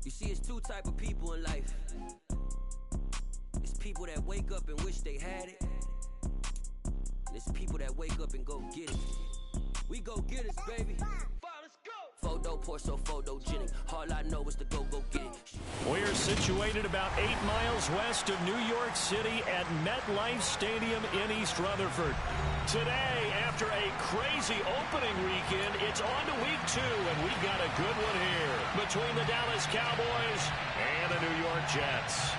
You see, it's two type of people in life. It's people that wake up and wish they had it. And it's people that wake up and go get it. We go get it, baby. Photo poor, so photogenic. All I know is to go get it. We're situated about 8 miles west of New York City at MetLife Stadium in East Rutherford. Today, after a crazy opening weekend, it's on to week 2, and we got a good one here between the Dallas Cowboys and the New York Jets.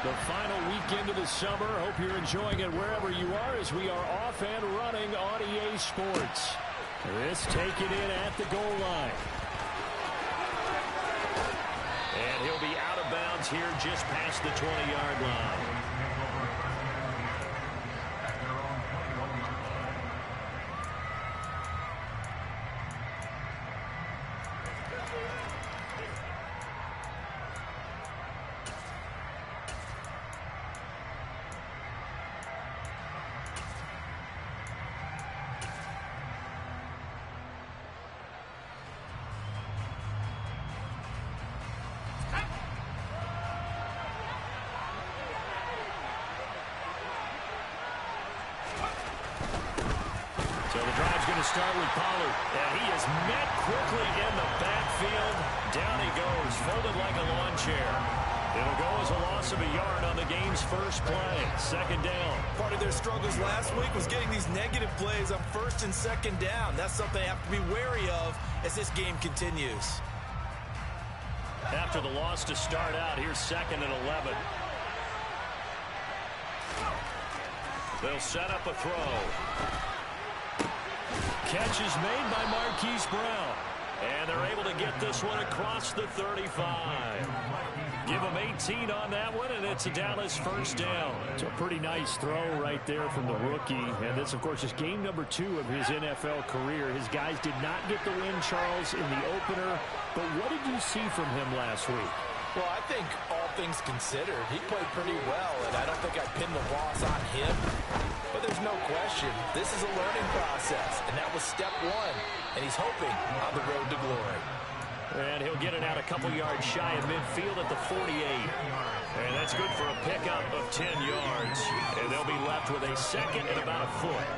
The final weekend of the summer. Hope you're enjoying it wherever you are as we are off and running on EA Sports. This taken in at the goal line. And he'll be out of bounds here just past the 20-yard line. So the drive's going to start with Pollard. And he is met quickly in the backfield. Down he goes, folded like a lawn chair. It'll go as a loss of a yard on the game's first play. Second down. Part of their struggles last week was getting these negative plays on first and second down. That's something they have to be wary of as this game continues. After the loss to start out, here's 2nd and 11. They'll set up a throw. Catch is made by Marquise Brown. And they're able to get this one across the 35. Give him 18 on that one, and it's a Dallas first down. It's a pretty nice throw right there from the rookie. And this, of course, is game number 2 of his NFL career. His guys did not get the win, Charles, in the opener. But what did you see from him last week? Well, I think all things considered, he played pretty well, and I don't think I'd pin the loss on him. But there's no question, this is a learning process, and that was step 1, and he's hoping on the road to glory. And he'll get it out a couple yards shy of midfield at the 48. And that's good for a pickup of 10 yards. And they'll be left with a second and about a foot.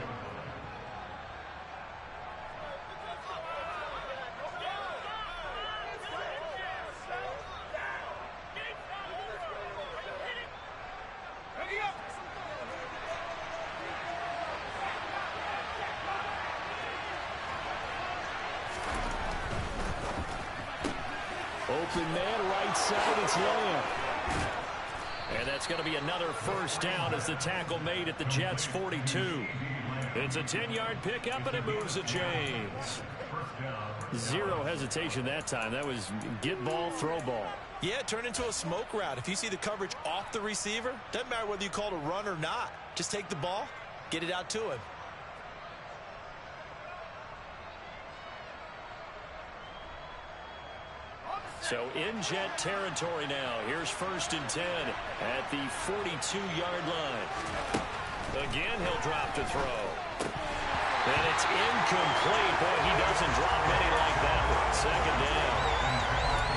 Open man, right side, it's Lamb. And that's going to be another first down as the tackle made at the Jets' 42. It's a 10-yard pickup, and it moves the chains. Zero hesitation that time. That was get ball, throw ball. Yeah, turn into a smoke route. If you see the coverage off the receiver, doesn't matter whether you call it a run or not. Just take the ball, get it out to him. So in Jet territory now. Here's 1st and 10 at the 42-yard line. Again, he'll drop to throw. And it's incomplete. Boy, he doesn't drop many like that one. Second down.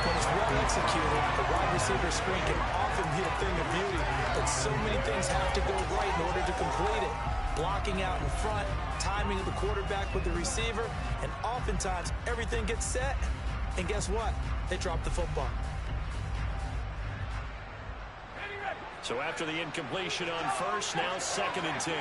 When it's well executed, the wide receiver screen can often be a thing of beauty, but so many things have to go right in order to complete it. Blocking out in front, timing of the quarterback with the receiver, and oftentimes everything gets set, and guess what? They drop the football. So after the incompletion on first, now 2nd and 10.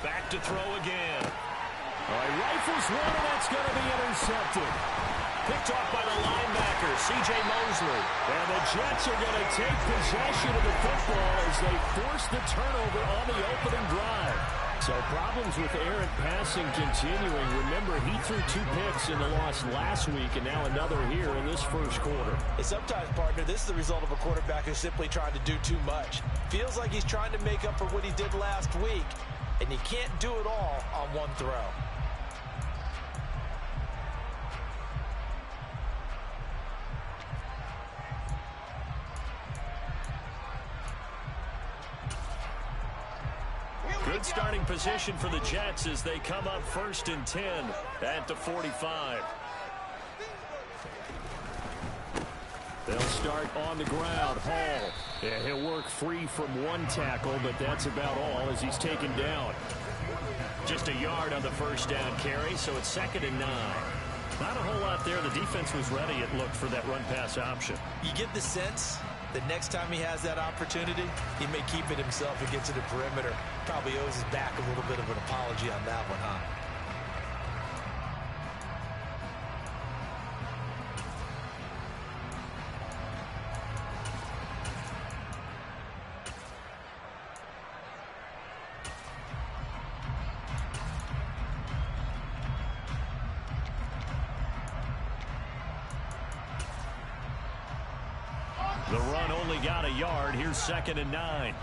Back to throw again. All right, rifles one, and that's going to be intercepted. Picked off by the linebacker, C.J. Mosley. And the Jets are going to take possession of the football as they force the turnover on the opening drive. So problems with errant passing continuing. Remember, he threw 2 picks in the loss last week, and now another here in this first quarter. And sometimes, partner, this is the result of a quarterback who's simply trying to do too much. Feels like he's trying to make up for what he did last week. and you can't do it all on one throw. Good starting position for the Jets as they come up 1st and 10 at the 45. They'll start on the ground. Hall. Yeah, he'll work free from one tackle, but that's about all as he's taken down. Just a yard on the first down carry, so it's 2nd and 9. Not a whole lot there. The defense was ready, it looked, for that run-pass option. You get the sense that next time he has that opportunity, he may keep it himself and get to the perimeter. Probably owes his back a little bit of an apology on that one, huh? The run only got a yard. Here's 2nd and 9.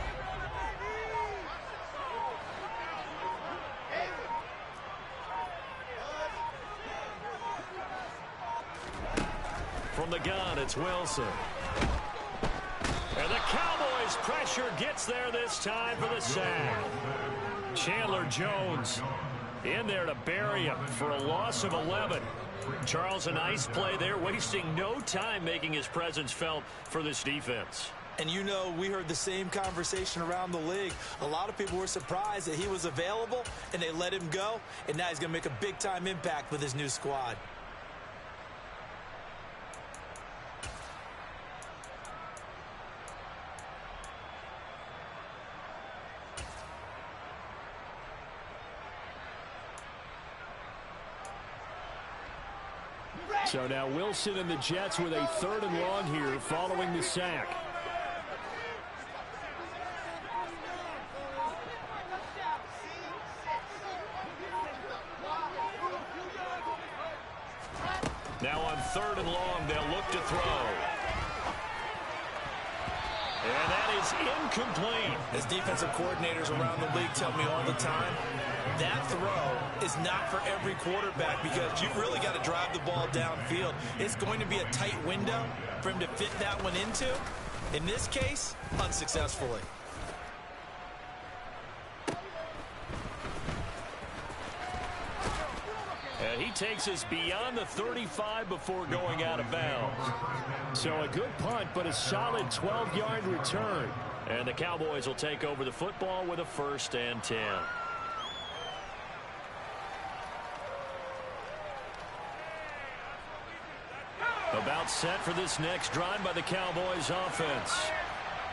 From the gun, it's Wilson. And the Cowboys' pressure gets there this time for the sack. Chandler Jones in there to bury him for a loss of 11. Charles, a nice play there, wasting no time making his presence felt for this defense. And you know, we heard the same conversation around the league. A lot of people were surprised that he was available and they let him go, and now he's going to make a big-time impact with his new squad. So now Wilson and the Jets with a 3rd and long here following the sack. Now on 3rd and long, they'll look to throw. And that is incomplete. As defensive coordinators around the league tell me all the time, that throw is not for every quarterback because you've really got to drive the ball downfield. It's going to be a tight window for him to fit that one into. In this case, unsuccessfully. And he takes us beyond the 35 before going out of bounds. So a good punt, but a solid 12-yard return. And the Cowboys will take over the football with a 1st and 10. About set for this next drive by the Cowboys offense.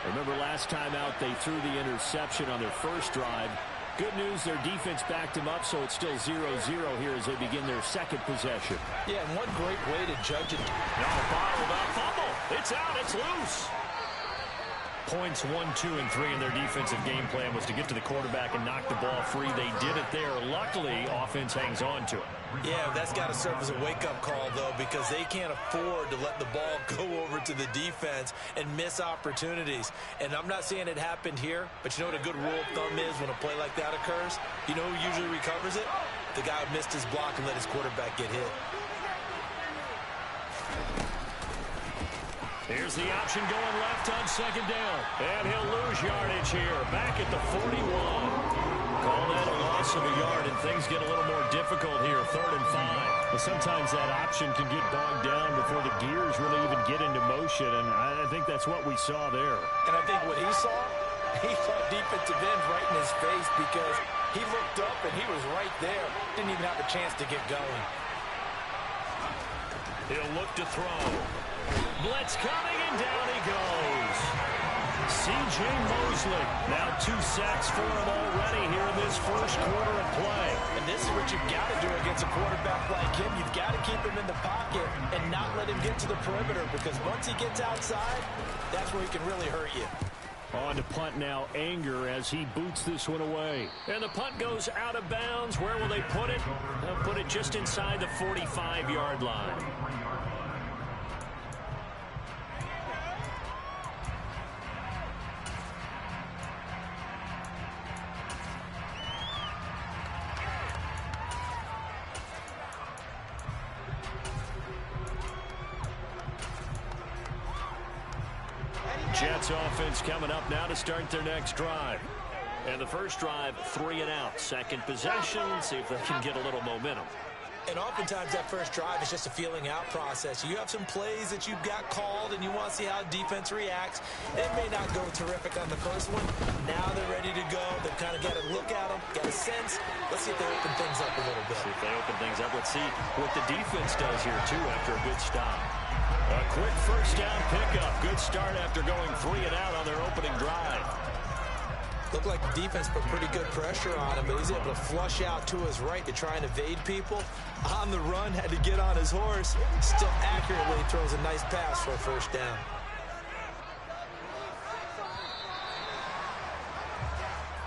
Remember last time out they threw the interception on their first drive. Good news, their defense backed them up, so it's still 0-0 here as they begin their 2nd possession. Yeah, and one great way to judge it. No, bottled up fumble. It's out. It's loose. Points 1, 2, and 3 in their defensive game plan was to get to the quarterback and knock the ball free. They did it there. Luckily, offense hangs on to it. Yeah, that's got to serve as a wake-up call, though, because they can't afford to let the ball go over to the defense and miss opportunities. And I'm not saying it happened here, but you know what a good rule of thumb is when a play like that occurs? You know who usually recovers it? The guy who missed his block and let his quarterback get hit. Here's the option going left on 2nd down. And he'll lose yardage here. Back at the 41. Call that a loss of a yard, and things get a little more difficult here. 3rd and 5. Well, sometimes that option can get bogged down before the gears really even get into motion, and I think that's what we saw there. And I think what he saw defensive end right in his face because he looked up and he was right there. Didn't even have a chance to get going. He'll look to throw. Blitz coming, and down he goes. C.J. Mosley. Now 2 sacks for him already here in this first quarter of play. And this is what you've got to do against a quarterback like him. You've got to keep him in the pocket and not let him get to the perimeter because once he gets outside, that's where he can really hurt you. On to punt now, Anger as he boots this one away. And the punt goes out of bounds. Where will they put it? They'll put it just inside the 45-yard line. Jets offense coming up now to start their next drive. And the first drive, 3 and out. Second possession, see if they can get a little momentum. And oftentimes that first drive is just a feeling out process. You have some plays that you've got called and you want to see how defense reacts. It may not go terrific on the first one. Now they're ready to go. They've kind of got to look at them, got a sense. Let's see if they open things up a little bit. See if they open things up. Let's see what the defense does here, too, after a good stop. A quick first down pickup. Good start after going 3 and out on their opening drive. Looked like the defense put pretty good pressure on him, but he's able to flush out to his right to try and evade people. On the run, had to get on his horse. Still accurately throws a nice pass for a first down.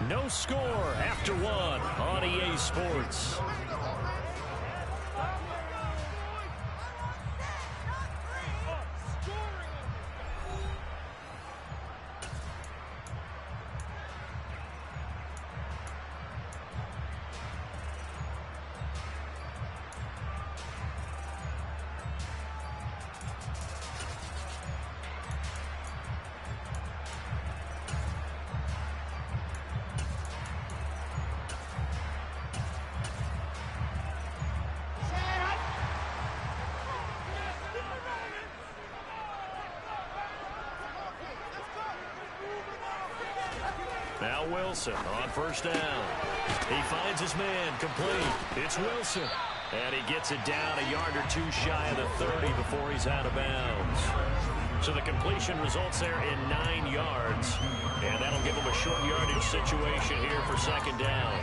No score after 1 on EA Sports. Now Wilson on first down. He finds his man complete. It's Wilson. And he gets it down a yard or 2 shy of the 30 before he's out of bounds. So the completion results there in 9 yards. And that'll give him a short yardage situation here for second down.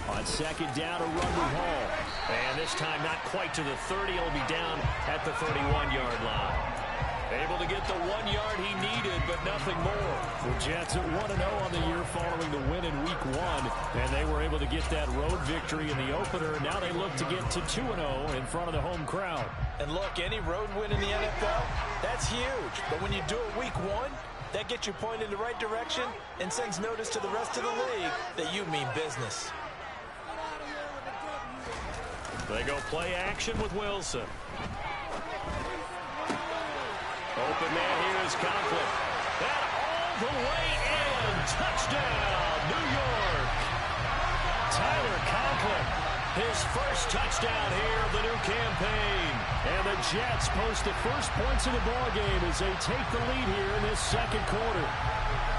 On second down, a run with Hall. And this time not quite to the 30. He'll be down at the 31-yard line. Able to get the 1 yard he needed, but nothing more. The Jets at 1-0 on the year following the win in Week 1. And they were able to get that road victory in the opener. Now they look to get to 2-0 in front of the home crowd. And look, any road win in the NFL, that's huge. But when you do it Week 1, that gets you pointed in the right direction and sends notice to the rest of the league that you mean business. They go play action with Wilson. Open man here is Conklin. And all the way in. Touchdown, New York. Tyler Conklin. His first touchdown here of the new campaign. And the Jets post the first points of the ballgame as they take the lead here in this second quarter.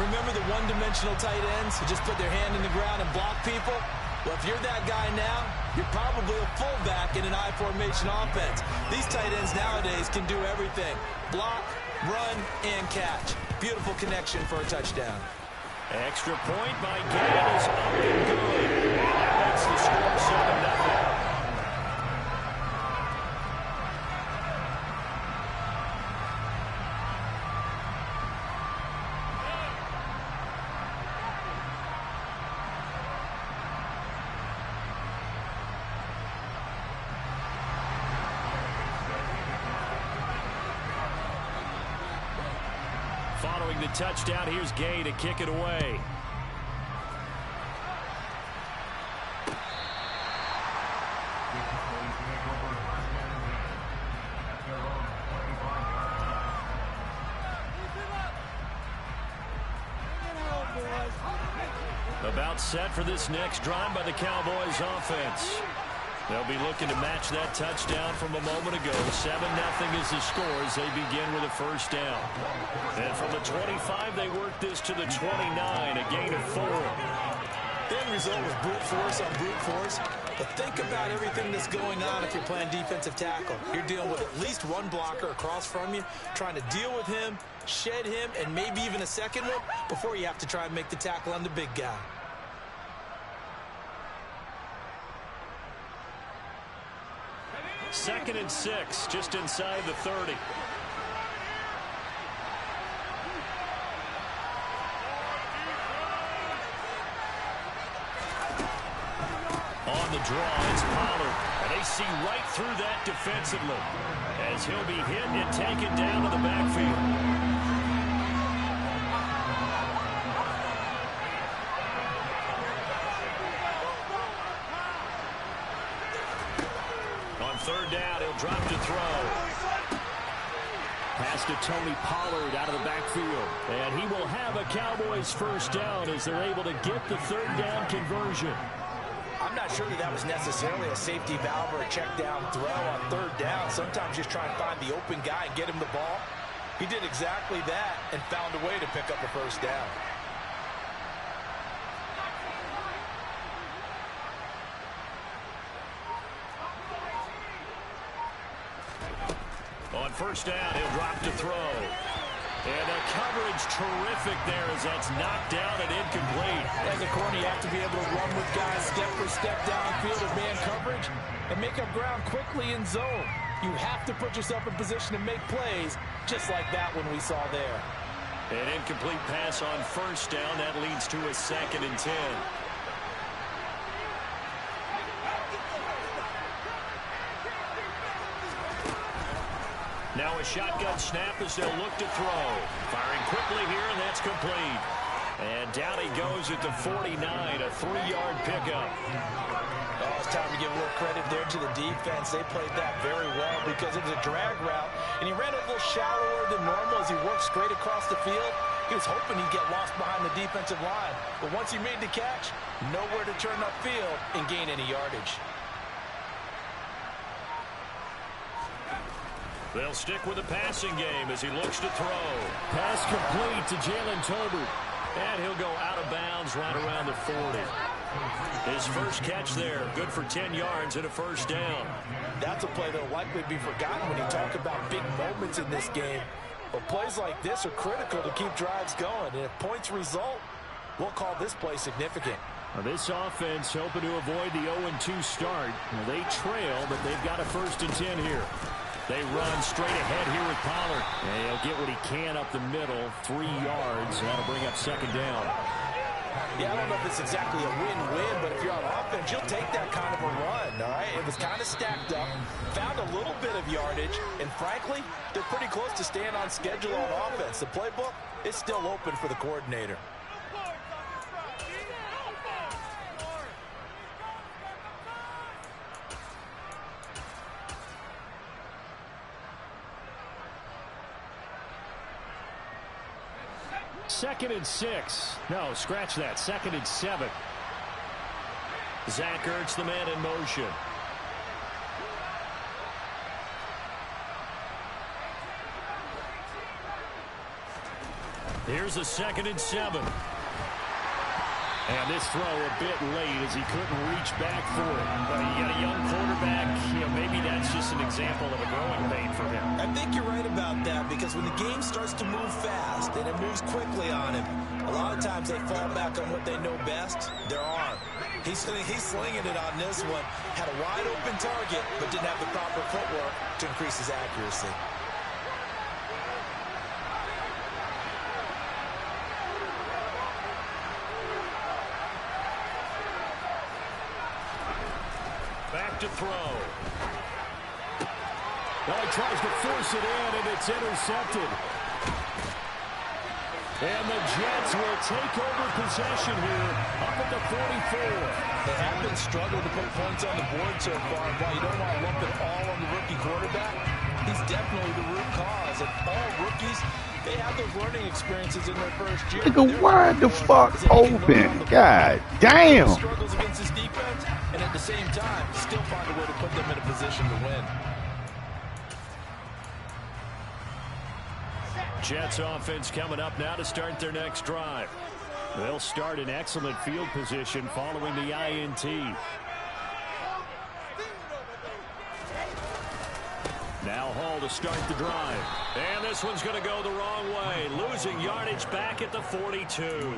Remember the one-dimensional tight ends who just put their hand in the ground and block people? Well, if you're that guy now, you're probably a fullback in an I-formation offense. These tight ends nowadays can do everything. Block, run, and catch. Beautiful connection for a touchdown. Extra point by Gay is up and good. And that makes the score 7-0. Following the touchdown, here's Gay to kick it away. About set for this next drive by the Cowboys offense. They'll be looking to match that touchdown from a moment ago. 7-0 is the score as they begin with a first down. And from the 25, they work this to the 29, a gain of 4. The end result was brute force on brute force. But think about everything that's going on if you're playing defensive tackle. You're dealing with at least one blocker across from you, trying to deal with him, shed him, and maybe even a second one before you have to try and make the tackle on the big guy. Second and 6, just inside the 30. on the draw. It's Pollard. And they see right through that defensively as he'll be hit and taken down to the backfield. Third down, he'll drop to throw. Pass to Tony Pollard out of the backfield. And he will have a Cowboys first down as they're able to get the third down conversion. I'm not sure that was necessarily a safety valve or a check down throw on third down. Sometimes just try and find the open guy and get him the ball. He did exactly that and found a way to pick up a first down. On first down, he'll drop to throw. And the coverage terrific there as that's knocked down and incomplete. As a corner, you have to be able to run with guys step for step downfield of man coverage and make up ground quickly in zone. You have to put yourself in position to make plays, just like that one we saw there. An incomplete pass on first down. That leads to a 2nd and 10. Now a shotgun snap as they'll look to throw. Firing quickly here, and that's complete. And down he goes at the 49, a 3-yard pickup. Oh, it's time to give a little credit there to the defense. They played that very well because it was a drag route, and he ran a little shallower than normal as he worked straight across the field. He was hoping he'd get lost behind the defensive line, but once he made the catch, nowhere to turn upfield and gain any yardage. They'll stick with the passing game as he looks to throw. Pass complete to Jalen Tolbert. And he'll go out of bounds right around the 40. His first catch there, good for 10 yards and a first down. That's a play that will likely be forgotten when you talk about big moments in this game. But plays like this are critical to keep drives going. And if points result, we'll call this play significant. Now this offense hoping to avoid the 0-2 start. Well, they trail, but they've got a 1st and 10 here. They run straight ahead here with Pollard. And he'll get what he can up the middle, 3 yards. That'll bring up 2nd down. Yeah, I don't know if it's exactly a win-win, but if you're on offense, you'll take that kind of a run, all right? It was kind of stacked up, found a little bit of yardage, and frankly, they're pretty close to staying on schedule on offense. The playbook is still open for the coordinator. Second and 6. No, scratch that. 2nd and 7. Zach Ertz, the man in motion. Here's a 2nd and 7. And this throw a bit late as he couldn't reach back for it. But you got a young quarterback. You know, maybe that's just an example of a growing pain for him. I think you're right about that because when the game starts to move fast and it moves quickly on him, a lot of times they fall back on what they know best, their arm. He's slinging it on this one. Had a wide open target, but didn't have the proper footwork to increase his accuracy. Back to throw. Well, he tries to force it in, and it's intercepted. And the Jets will take over possession here up at the 44. They have been struggling to put points on the board so far. While you don't want to lump it all on the rookie quarterback, he's definitely the root cause. And all rookies, they have those learning experiences in their first year. Nigga, wide the fuck open. God damn. Struggles against his defense, and at the same time, still find a way to put them in a position to win. Jets offense coming up now to start their next drive. They'll start in excellent field position following the INT. Now Hall to start the drive. And this one's going to go the wrong way. Losing yardage back at the 42.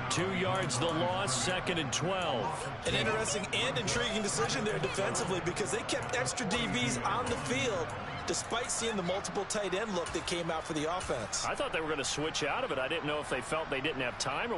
2 yards the loss, 2nd and 12. An interesting and intriguing decision there defensively because they kept extra DBs on the field despite seeing the multiple tight end look that came out for the offense. I thought they were going to switch out of it. I didn't know if they felt they didn't have time or